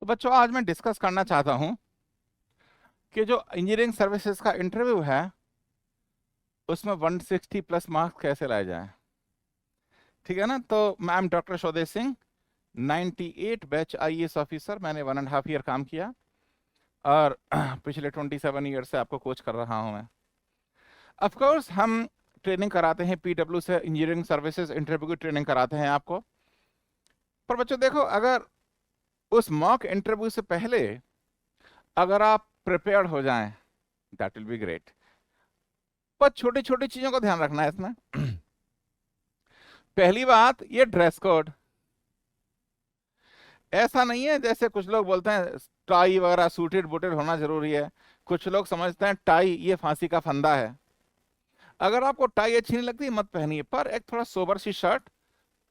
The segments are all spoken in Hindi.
तो बच्चों आज मैं डिस्कस करना चाहता हूं कि जो इंजीनियरिंग सर्विसेज का इंटरव्यू है उसमें 160 प्लस मार्क्स कैसे लाए जाएं। ठीक है ना। तो मैं am doctor Shodesh Singh, 98 batch IAS officer. मैंने 1.5 ईयर काम किया और पिछले 27 ईयर से आपको कोच कर रहा हूं मैं। ऑफ कोर्स हम ट्रेनिंग कराते हैं पीडब्ल्यू से, इंजीनियरिंग सर्विसेज इंटरव्यू की ट्रेनिंग कराते हैं आपको। पर बच्चों देखो, अगर उस मॉक इंटरव्यू से पहले अगर आप प्रिपेयर्ड हो जाएं दैट विल बी ग्रेट। पर छोटी छोटी चीजों का ध्यान रखना है इसमें। पहली बात, ये ड्रेस कोड ऐसा नहीं है जैसे कुछ लोग बोलते हैं टाई वगैरह सूटेड बूटेड होना जरूरी है। कुछ लोग समझते हैं टाई ये फांसी का फंदा है। अगर आपको टाई अच्छी नहीं लगती मत पहनिए, पर एक थोड़ा सोबर सी शर्ट,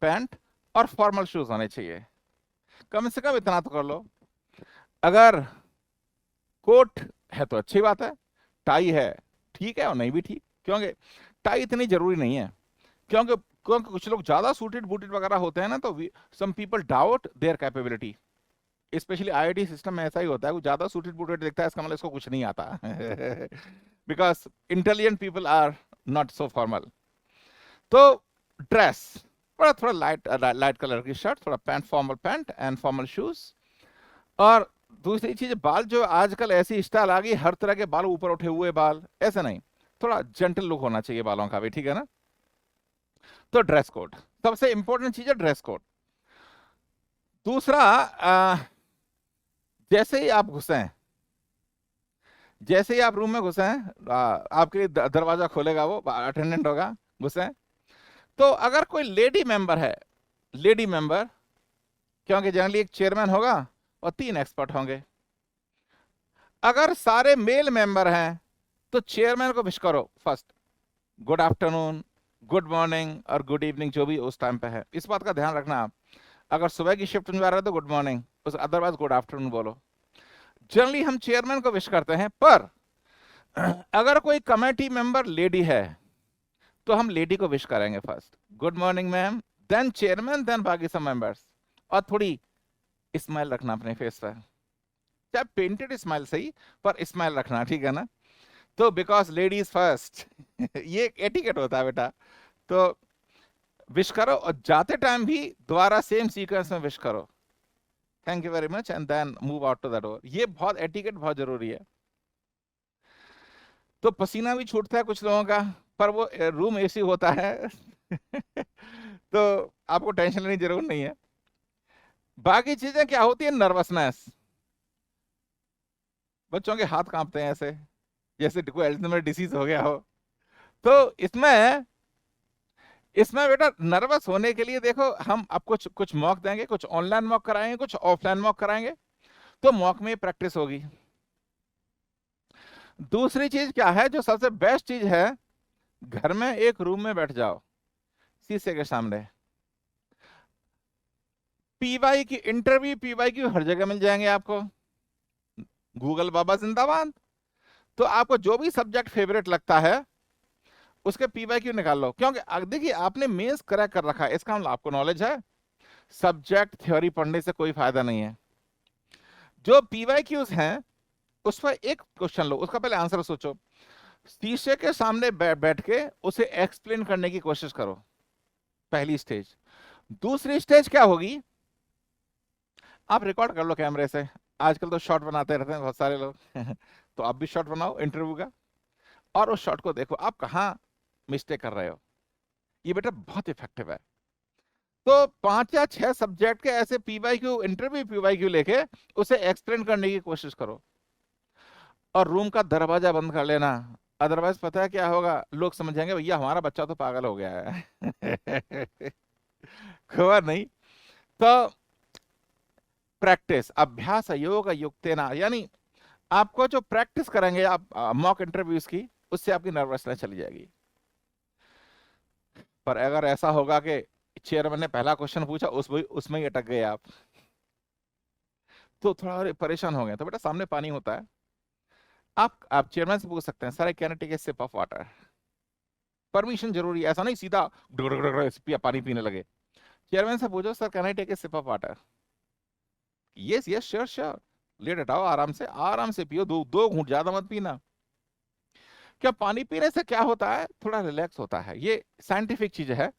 पैंट और फॉर्मल शूज होने चाहिए। कम से कम इतना तो कर लो। अगर कोट है तो अच्छी बात है, टाई है ठीक है और नहीं भी ठीक, क्योंकि टाई इतनी जरूरी नहीं है। क्योंकि क्योंकि कुछ लोग ज्यादा सूटेड बूटेड वगैरह होते हैं ना, तो some people doubt their capability. Especially IIT system में ऐसा ही होता है, वो ज्यादा सूटेड बूटेड दिखता है इसका मतलब इसको कुछ नहीं आता। Because intelligent people are not so formal. तो ड्रेस थोड़ा थोड़ा लाइट लाइट कलर की शर्ट, थोड़ा pant, formal pant and formal shoes. और दूसरी चीज, बाल जो आजकल ऐसी स्टाइल आ गई, हर तरह के बाल, ऊपर उठे हुए बाल, ऐसा नहीं, थोड़ा जेंटल लुक होना चाहिए बालों का भी। ठीक है ना। तो ड्रेस कोड सबसे इंपॉर्टेंट चीज है, ड्रेस कोड। दूसरा, जैसे ही आप घुसे, जैसे ही आप रूम में घुसे, आपके लिए दरवाजा खोलेगा, वो अटेंडेंट होगा, घुसे। तो अगर कोई लेडी मेंबर है, लेडी मेंबर, क्योंकि जनरली एक चेयरमैन होगा और 3 एक्सपर्ट होंगे। अगर सारे मेल मेंबर हैं तो चेयरमैन को विश करो first, good afternoon, good morning और गुड इवनिंग, जो भी उस टाइम पे है। इस बात का ध्यान रखना आप। अगर सुबह की शिफ्ट में जा रहे हो तो गुड मॉर्निंग, उस अदरवाइज गुड आफ्टरनून बोलो। जनरली हम चेयरमैन को विश करते हैं, पर अगर कोई कमेटी मेंबर लेडी है तो हम लेडी को विश करेंगे first, good morning ma'am, then chairman, then बाकी सब मेंबर्स। और थोड़ी स्माइल रखना अपने फेस पर, चाहे पेंटेड स्माइल सही, पर स्माइल रखना। ठीक है ना। तो बिकॉज लेडीज फर्स्ट, ये एक एटिकेट होता है बेटा। तो विश करो और जाते टाइम भी दोबारा सेम सीक्वेंस में विश करो, thank you very much, and then move out to the door. ये बहुत एटिकेट बहुत जरूरी है। तो पसीना भी छूटता है कुछ लोगों का, पर वो रूम एसी होता है। तो आपको टेंशन लेने की जरूरत नहीं है। बाकी चीजें क्या होती है, नर्वसनेस, बच्चों के हाथ कांपते हैं ऐसे जैसे कोई अल्जाइमर डिसीज हो गया हो। तो इसमें इसमें बेटा नर्वस होने के लिए देखो, हम आपको कुछ कुछ मॉक देंगे, कुछ ऑनलाइन मॉक कराएंगे, कुछ ऑफलाइन मॉक कराएंगे। तो मॉक में प्रैक्टिस होगी। दूसरी चीज क्या है, जो सबसे बेस्ट चीज है, घर में एक रूम में बैठ जाओ शीशे के सामने। पीवाई की इंटरव्यू, पीवाई की हर जगह मिल जाएंगे आपको, गूगल बाबा जिंदाबाद। तो आपको जो भी सब्जेक्ट फेवरेट लगता है उसके पीवाई क्यू निकाल लो। क्योंकि देखिए आपने मेंस क्रैक कर रखा है, इसका मतलब आपको नॉलेज है। सब्जेक्ट थ्योरी पढ़ने से कोई फायदा नहीं है। जो पीवाई क्यूज हैं उस पर एक क्वेश्चन लो, उसका पहले आंसर सोचो, शीशे के सामने बैठ के उसे एक्सप्लेन करने की कोशिश करो, पहली स्टेज। दूसरी स्टेज क्या होगी, आप रिकॉर्ड कर लो कैमरे से। आजकल तो शॉट बनाते रहते हैं बहुत सारे लोग। तो आप भी शॉट बनाओ इंटरव्यू का, और उस शॉट को देखो आप कहाँ मिस्टेक कर रहे हो। ये बेटा बहुत इफेक्टिव है। तो 5 या 6 सब्जेक्ट के ऐसे PY Q, interview PY Q लेके उसे एक्सप्लेन करने की कोशिश करो, और रूम का दरवाजा बंद कर लेना। अदरवाइज पता है क्या होगा, लोग समझेंगे भैया हमारा बच्चा तो पागल हो गया है। खबर नहीं। तो प्रैक्टिस, अभ्यास योग युक्तेना, यानी आपको जो प्रैक्टिस करेंगे आप मॉक इंटरव्यूज की, उससे आपकी नर्वसनेस चली जाएगी। पर अगर ऐसा होगा कि चेयरमैन ने पहला क्वेश्चन पूछा उसमें ही अटक गए आप, तो थोड़ा और परेशान हो गए, तो बेटा सामने पानी होता है, आप चेयरमैन से पूछ सकते हैं, sir can I take a sip of water. Permission जरूरी है, ऐसा नहीं सीधा पानी पीने लगे। चेयरमैन से पूछो, sir can I take a sip of water. Yes yes, sure sure, let हटाओ, आराम से पियो, दो घूंट, ज्यादा मत पीना। क्या पानी पीने से क्या होता है, थोड़ा रिलैक्स होता है, ये साइंटिफिक चीज है।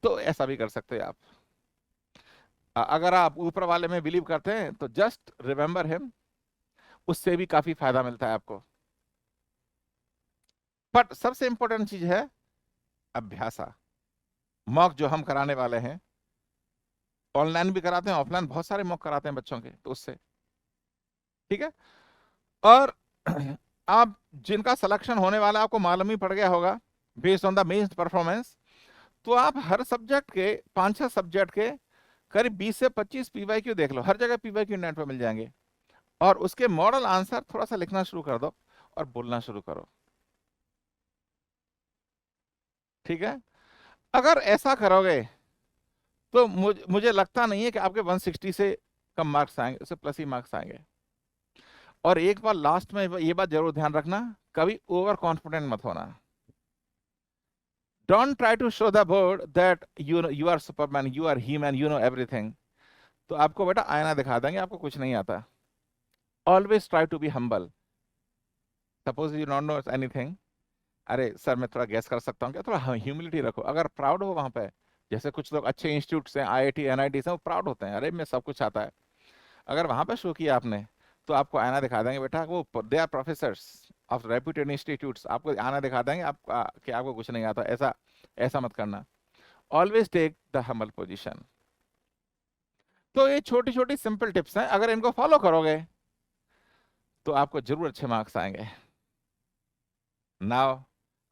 तो ऐसा भी कर सकते हैं आप। अगर आप ऊपर वाले में बिलीव करते हैं तो जस्ट रिमेंबर हिम, उससे भी काफी फायदा मिलता है आपको। बट सबसे इंपॉर्टेंट चीज है अभ्यासा। मॉक जो हम कराने वाले हैं, ऑनलाइन भी कराते हैं, ऑफलाइन बहुत सारे मॉक कराते हैं बच्चों के, तो उससे ठीक है। और आप जिनका सिलेक्शन होने वाला है, आपको मालूम ही पड़ गया होगा based on the mains performance. तो आप हर सब्जेक्ट के, 5-6 सब्जेक्ट के करीब 20 से 25 पीवाईक्यू देख लो, हर जगह पीवाईक्यू नेट पे मिल जाएंगे। और उसके मॉडल आंसर थोड़ा सा लिखना शुरू कर दो और बोलना शुरू करो, ठीक है। अगर ऐसा करोगे तो मुझे लगता नहीं है कि आपके 160 से कम मार्क्स आएंगे, उससे प्लस ही मार्क्स आएंगे। और एक बार लास्ट में ये बात जरूर ध्यान रखना, कभी ओवर कॉन्फिडेंट मत होना। Don't try to show the board that you are superman, you are he man, you know everything. तो आपको बेटा आईना दिखा देंगे, आपको कुछ नहीं आता। Always try to be humble. Suppose you not know anything, अरे सर मैं थोड़ा गैस कर सकता हूँ क्या, थोड़ा ह्यूमिलिटी रखो। अगर प्राउड हो वहां पे, जैसे कुछ लोग अच्छे इंस्टीट्यूट्स हैं, आईआईटी एनआईटी हैं, वो प्राउड होते हैं, अरे मैं सब कुछ आता है। अगर वहां पे शो किया आपने, तो आपको आईना दिखा देंगे बेटा, वो they are professors of reputed institutes, आपको आईना दिखा देंगे आप कि आपको कुछ नहीं आता। ऐसा ऐसा मत करना। Always take the humble position. तो ये छोटी छोटी सिंपल टिप्स हैं, अगर इनको फॉलो करोगे तो आपको जरूर अच्छे मार्क्स आएंगे। नाउ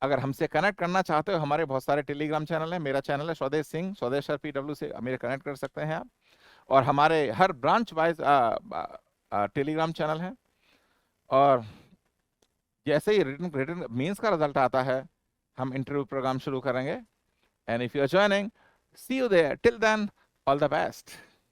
अगर हमसे कनेक्ट करना चाहते हो, हमारे बहुत सारे टेलीग्राम चैनल है। मेरा चैनल है स्वदेश सिंह, स्वदेश सर PW से मेरे कनेक्ट कर सकते हैं आप। और हमारे हर ब्रांच वाइज टेलीग्राम चैनल है। और जैसे ही रिटन रिटन मींस का रिजल्ट आता है, हम इंटरव्यू प्रोग्राम शुरू करेंगे। And if you are joining, see you there. Till then, all the best.